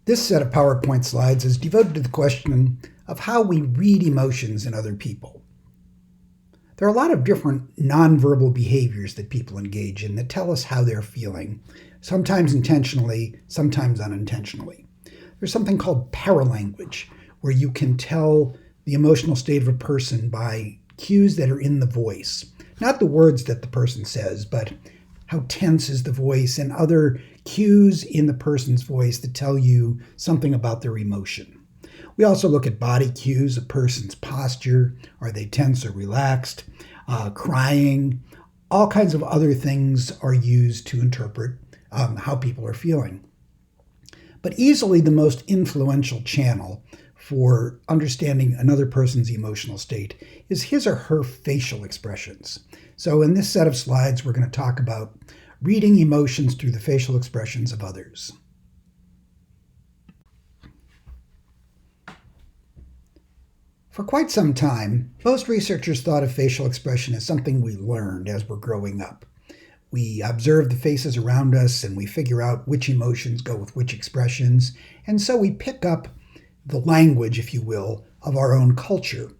This set of PowerPoint slides is devoted to the question of how we read emotions in other people. There are a lot of different nonverbal behaviors that people engage in that tell us how they're feeling, sometimes intentionally, sometimes unintentionally. There's something called paralanguage, where you can tell the emotional state of a person by cues that are in the voice. Not the words that the person says, but how tense is the voice and other cues in the person's voice that tell you something about their emotion. We also look at body cues, a person's posture, are they tense or relaxed, crying. All kinds of other things are used to interpret how people are feeling. But easily the most influential channel for understanding another person's emotional state is his or her facial expressions. So in this set of slides, we're going to talk about reading emotions through the facial expressions of others. For quite some time, most researchers thought of facial expression as something we learned as we're growing up. We observe the faces around us and we figure out which emotions go with which expressions, and so we pick up the language, if you will, of our own culture.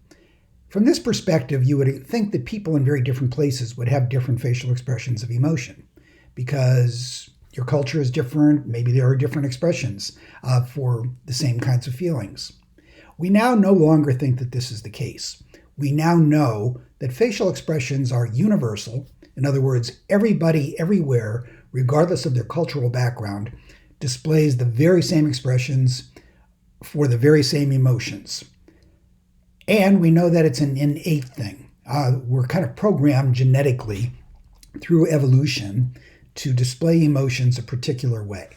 From this perspective, you would think that people in very different places would have different facial expressions of emotion because your culture is different. Maybe there are different expressions for the same kinds of feelings. We now no longer think that this is the case. We now know that facial expressions are universal. In other words, everybody, everywhere, regardless of their cultural background, displays the very same expressions for the very same emotions. And we know that it's an innate thing. We're kind of programmed genetically through evolution to display emotions a particular way.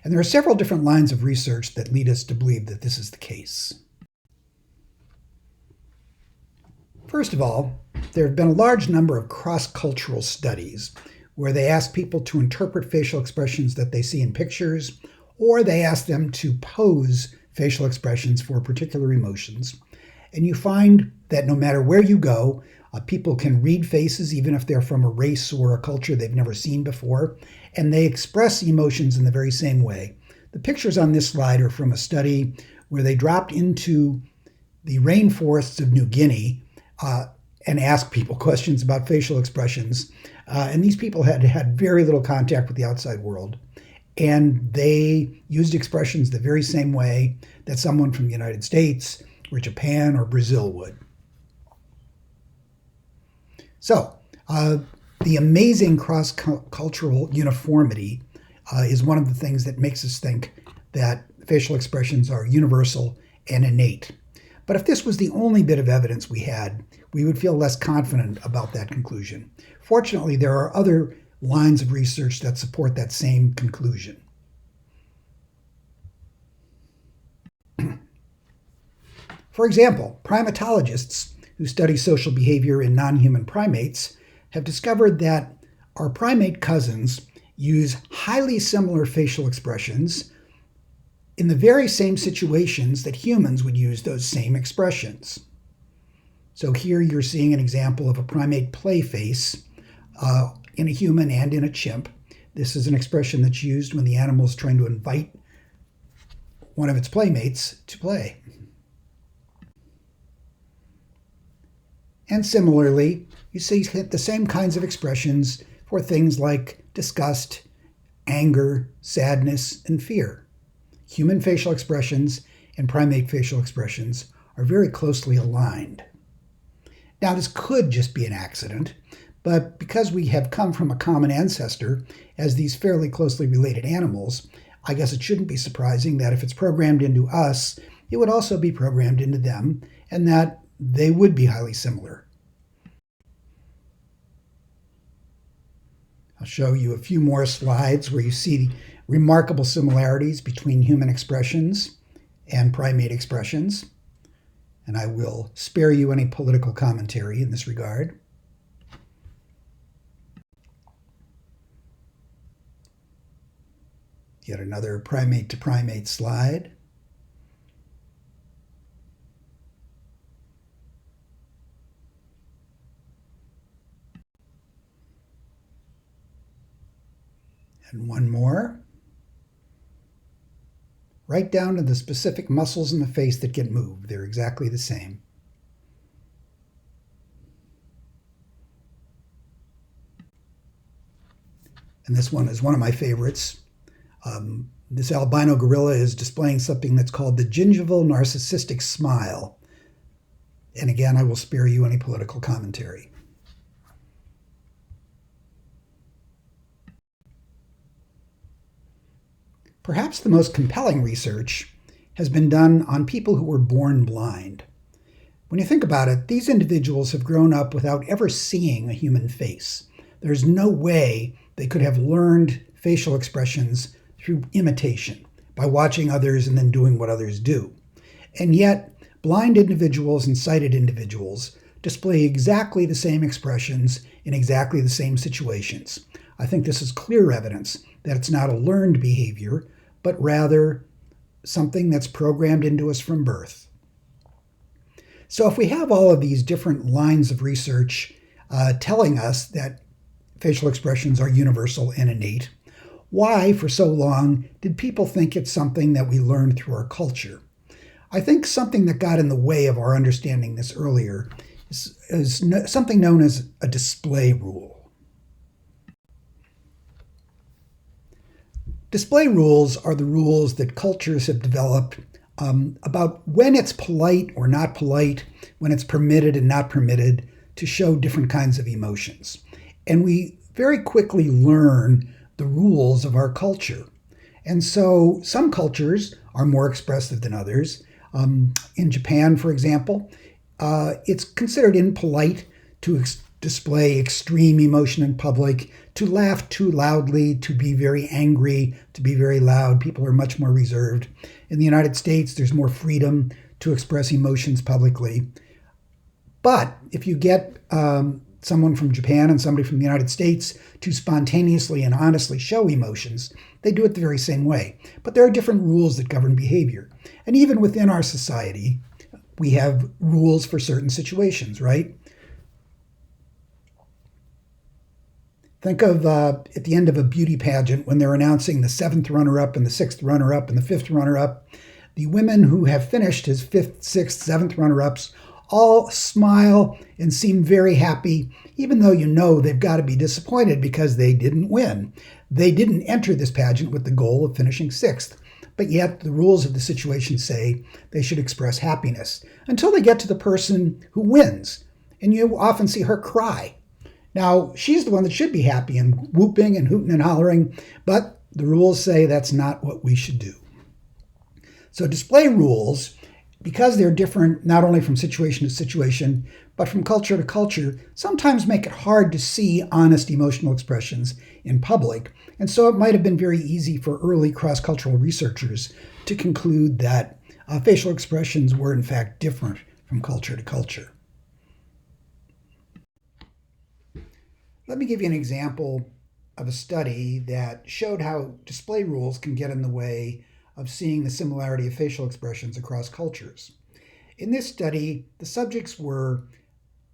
And there are several different lines of research that lead us to believe that this is the case. First of all, there have been a large number of cross-cultural studies where they ask people to interpret facial expressions that they see in pictures, or they ask them to pose facial expressions for particular emotions. And you find that no matter where you go, people can read faces even if they're from a race or a culture they've never seen before, and they express emotions in the very same way. The pictures on this slide are from a study where they dropped into the rainforests of New Guinea and asked people questions about facial expressions. And these people had very little contact with the outside world. And they used expressions the very same way that someone from the United States or Japan or Brazil would. So, the amazing cross-cultural uniformity is one of the things that makes us think that facial expressions are universal and innate. But if this was the only bit of evidence we had, we would feel less confident about that conclusion. Fortunately, there are other lines of research that support that same conclusion. For example, primatologists who study social behavior in non-human primates have discovered that our primate cousins use highly similar facial expressions in the very same situations that humans would use those same expressions. So here you're seeing an example of a primate play face in a human and in a chimp. This is an expression that's used when the animal is trying to invite one of its playmates to play. And similarly, you see the same kinds of expressions for things like disgust, anger, sadness, and fear. Human facial expressions and primate facial expressions are very closely aligned. Now, this could just be an accident, but because we have come from a common ancestor as these fairly closely related animals, I guess it shouldn't be surprising that if it's programmed into us, it would also be programmed into them, and that they would be highly similar. I'll show you a few more slides where you see remarkable similarities between human expressions and primate expressions, and I will spare you any political commentary in this regard. Yet another primate to primate slide. And one more. right down to the specific muscles in the face that get moved. They're exactly the same. And this one is one of my favorites. This albino gorilla is displaying something that's called the gingival narcissistic smile. And again, I will spare you any political commentary. Perhaps the most compelling research has been done on people who were born blind. When you think about it, these individuals have grown up without ever seeing a human face. There's no way they could have learned facial expressions through imitation, by watching others and then doing what others do. And yet, blind individuals and sighted individuals display exactly the same expressions in exactly the same situations. I think this is clear evidence that it's not a learned behavior, but rather something that's programmed into us from birth. So if we have all of these different lines of research telling us that facial expressions are universal and innate, why, for so long, did people think it's something that we learned through our culture? I think something that got in the way of our understanding this earlier is something known as a display rule. Display rules are the rules that cultures have developed about when it's polite or not polite, when it's permitted and not permitted to show different kinds of emotions. And we very quickly learn the rules of our culture. And so some cultures are more expressive than others. In Japan, for example, it's considered impolite to display extreme emotion in public, to laugh too loudly, to be very angry, to be very loud. People are much more reserved. In the United States, there's more freedom to express emotions publicly. But if you get someone from Japan and somebody from the United States to spontaneously and honestly show emotions, they do it the very same way. But there are different rules that govern behavior. And even within our society, we have rules for certain situations, right? Think of at the end of a beauty pageant when they're announcing the 7th runner-up and the 6th runner-up and the 5th runner-up. The women who have finished as 5th, 6th, 7th runner-ups all smile and seem very happy, even though you know they've got to be disappointed because they didn't win. They didn't enter this pageant with the goal of finishing 6th, but yet the rules of the situation say they should express happiness until they get to the person who wins, and you often see her cry. Now, she's the one that should be happy and whooping and hooting and hollering, but the rules say that's not what we should do. So display rules, because they're different not only from situation to situation, but from culture to culture, sometimes make it hard to see honest emotional expressions in public. And so it might have been very easy for early cross-cultural researchers to conclude that facial expressions were in fact different from culture to culture. Let me give you an example of a study that showed how display rules can get in the way of seeing the similarity of facial expressions across cultures. In this study, the subjects were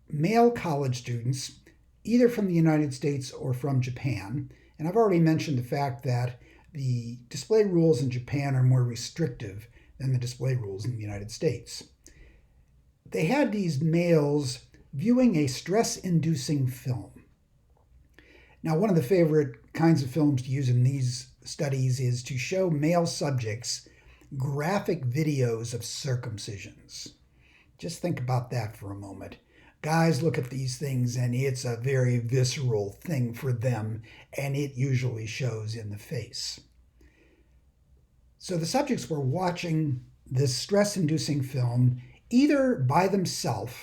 male college students, either from the United States or from Japan. And I've already mentioned the fact that the display rules in Japan are more restrictive than the display rules in the United States. They had these males viewing a stress-inducing film. Now, one of the favorite kinds of films to use in these studies is to show male subjects graphic videos of circumcisions. Just think about that for a moment. Guys look at these things and it's a very visceral thing for them, and it usually shows in the face. So the subjects were watching this stress-inducing film either by themselves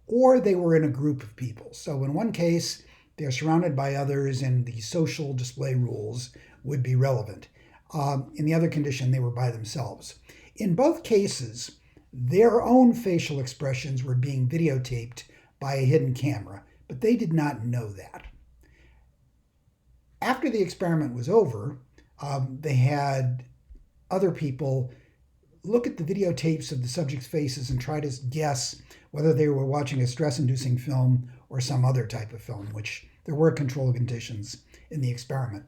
or they were in a group of people. So in one case, they're surrounded by others and the social display rules would be relevant. In the other condition, they were by themselves. In both cases, their own facial expressions were being videotaped by a hidden camera, but they did not know that. After the experiment was over, they had other people look at the videotapes of the subjects' faces and try to guess whether they were watching a stress-inducing film or some other type of film, which there were control conditions in the experiment.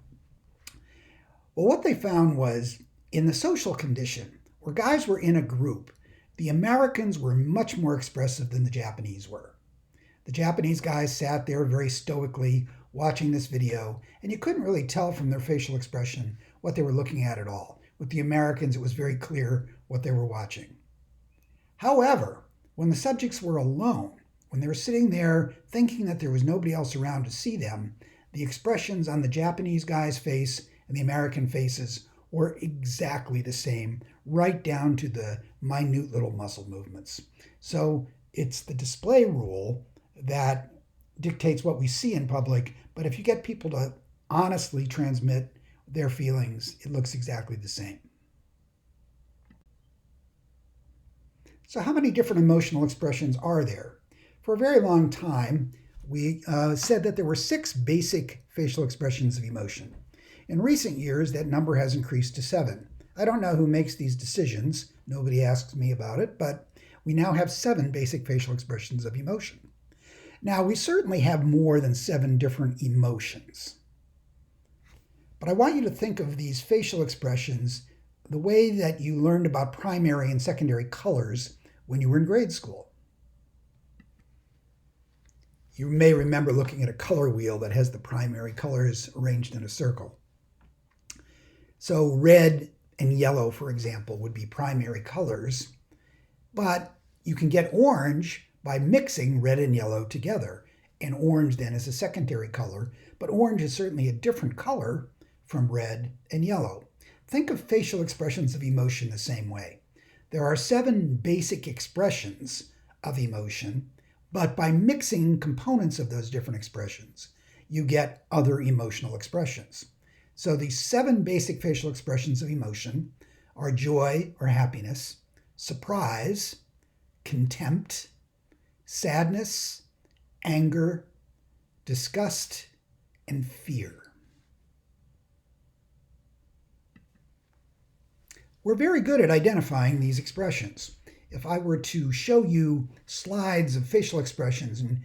Well, what they found was In the social condition, where guys were in a group, the Americans were much more expressive than the Japanese were. The Japanese guys sat there very stoically watching this video, and you couldn't really tell from their facial expression what they were looking at all. With the Americans, it was very clear what they were watching. However, when the subjects were alone, when they were sitting there thinking that there was nobody else around to see them, the expressions on the Japanese guy's face and the American faces were exactly the same, right down to the minute little muscle movements. So it's the display rule that dictates what we see in public, but if you get people to honestly transmit their feelings, it looks exactly the same. So how many different emotional expressions are there? For a very long time, we said that there were 6 basic facial expressions of emotion. In recent years, that number has increased to 7. I don't know who makes these decisions. Nobody asks me about it, but we now have 7 basic facial expressions of emotion. Now, we certainly have more than 7 different emotions. But I want you to think of these facial expressions the way that you learned about primary and secondary colors when you were in grade school. You may remember looking at a color wheel that has the primary colors arranged in a circle. So red and yellow, for example, would be primary colors, but you can get orange by mixing red and yellow together. And orange then is a secondary color, but orange is certainly a different color from red and yellow. Think of facial expressions of emotion the same way. There are 7 basic expressions of emotion, but by mixing components of those different expressions, you get other emotional expressions. So these 7 basic facial expressions of emotion are joy or happiness, surprise, contempt, sadness, anger, disgust, and fear. We're very good at identifying these expressions. If I were to show you slides of facial expressions and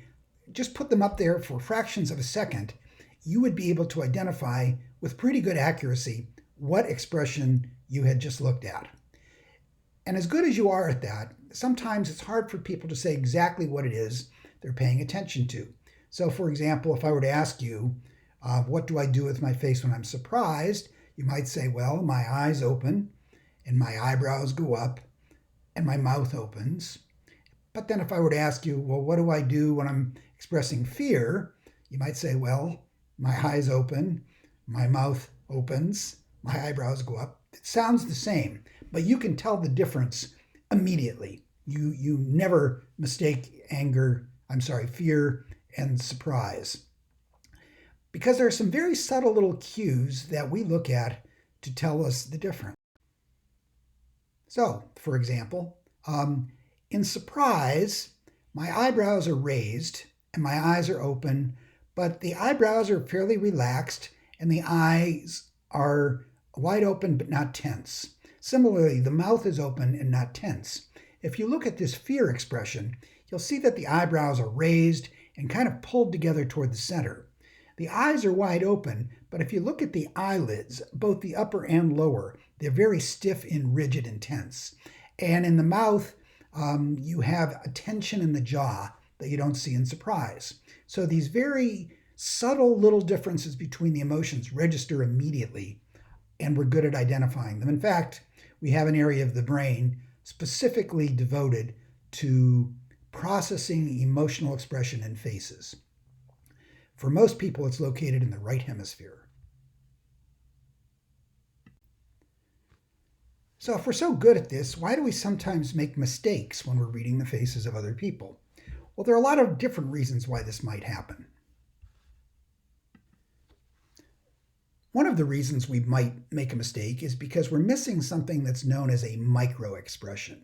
just put them up there for fractions of a second, you would be able to identify with pretty good accuracy what expression you had just looked at. And as good as you are at that, sometimes it's hard for people to say exactly what it is they're paying attention to. So for example, if I were to ask you, what do I do with my face when I'm surprised? You might say, well, my eyes open and my eyebrows go up and my mouth opens. But then if I were to ask you, well, what do I do when I'm expressing fear? You might say, well, my eyes open, my mouth opens, my eyebrows go up. It sounds the same, but you can tell the difference immediately. You never mistake fear and surprise. Because there are some very subtle little cues that we look at to tell us the difference. So, for example, in surprise, my eyebrows are raised and my eyes are open, but the eyebrows are fairly relaxed and the eyes are wide open but not tense. Similarly, the mouth is open and not tense. If you look at this fear expression, you'll see that the eyebrows are raised and kind of pulled together toward the center. The eyes are wide open, but if you look at the eyelids, both the upper and lower, they're very stiff and rigid and tense. And in the mouth, you have a tension in the jaw that you don't see in surprise. So these very subtle little differences between the emotions register immediately, and we're good at identifying them. In fact, we have an area of the brain specifically devoted to processing emotional expression in faces. For most people, it's located in the right hemisphere. So if we're so good at this, why do we sometimes make mistakes when we're reading the faces of other people? Well, there are a lot of different reasons why this might happen. One of the reasons we might make a mistake is because we're missing something that's known as a micro-expression.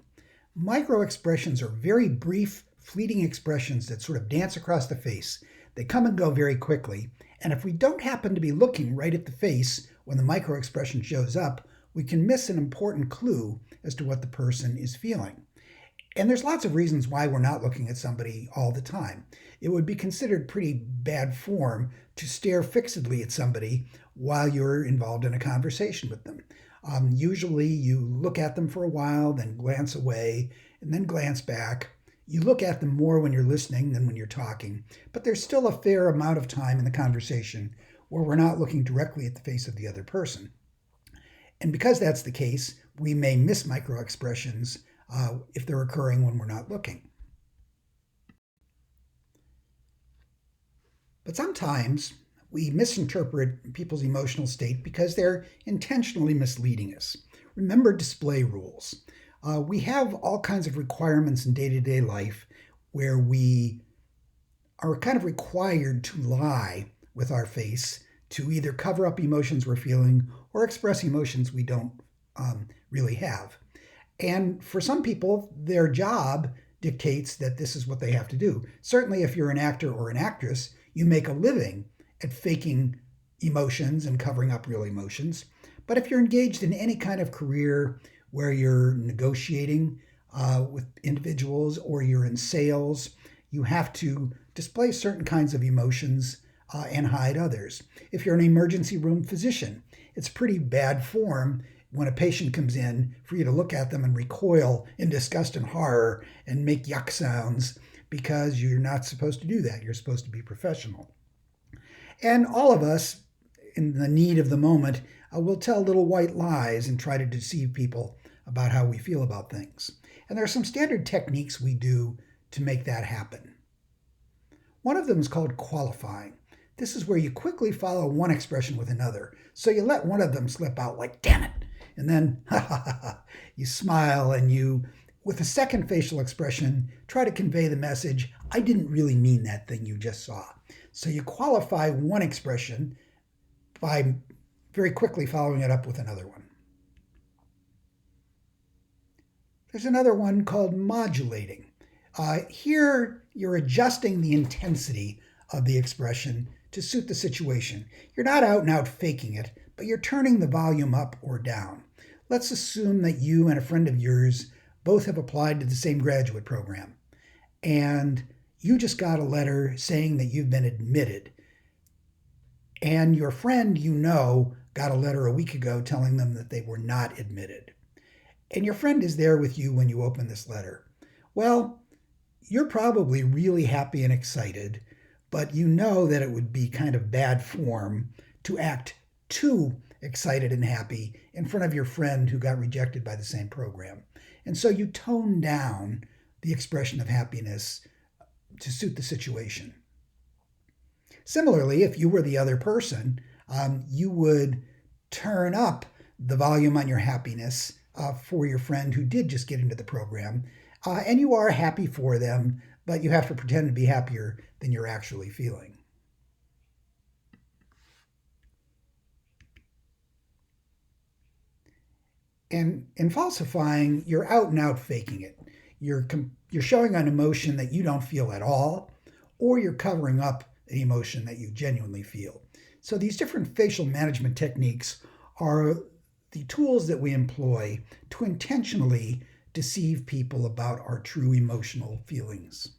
Micro-expressions are very brief, fleeting expressions that sort of dance across the face. They come and go very quickly, and if we don't happen to be looking right at the face when the micro-expression shows up, we can miss an important clue as to what the person is feeling. And there's lots of reasons why we're not looking at somebody all the time. It would be considered pretty bad form to stare fixedly at somebody while you're involved in a conversation with them. Usually you look at them for a while, then glance away, and then glance back. You look at them more when you're listening than when you're talking, but there's still a fair amount of time in the conversation where we're not looking directly at the face of the other person. And because that's the case, we may miss microexpressions if they're occurring when we're not looking. But sometimes we misinterpret people's emotional state because they're intentionally misleading us. Remember display rules. We have all kinds of requirements in day-to-day life where we are kind of required to lie with our face to either cover up emotions we're feeling or express emotions we don't really have. And for some people, their job dictates that this is what they have to do. Certainly, if you're an actor or an actress, you make a living at faking emotions and covering up real emotions. But if you're engaged in any kind of career where you're negotiating with individuals or you're in sales, you have to display certain kinds of emotions and hide others. If you're an emergency room physician, it's pretty bad form when a patient comes in for you to look at them and recoil in disgust and horror and make yuck sounds, because you're not supposed to do that. You're supposed to be professional. And all of us, in the need of the moment, will tell little white lies and try to deceive people about how we feel about things. And there are some standard techniques we do to make that happen. One of them is called qualifying. This is where you quickly follow one expression with another. So you let one of them slip out like, damn it. And then, you smile and you, with a second facial expression, try to convey the message, I didn't really mean that thing you just saw. So you qualify one expression by very quickly following it up with another one. There's another one called modulating. Here, you're adjusting the intensity of the expression to suit the situation. You're not out and out faking it, but you're turning the volume up or down. Let's assume that you and a friend of yours both have applied to the same graduate program, and you just got a letter saying that you've been admitted. And your friend, got a letter a week ago telling them that they were not admitted. And your friend is there with you when you open this letter. Well, you're probably really happy and excited, but you know that it would be kind of bad form to act too excited and happy in front of your friend who got rejected by the same program. And so you tone down the expression of happiness to suit the situation. Similarly, if you were the other person, you would turn up the volume on your happiness for your friend who did just get into the program. And you are happy for them, but you have to pretend to be happier than you're actually feeling. And in falsifying, you're out and out faking it. You're showing an emotion that you don't feel at all, or you're covering up an emotion that you genuinely feel. So these different facial management techniques are the tools that we employ to intentionally deceive people about our true emotional feelings.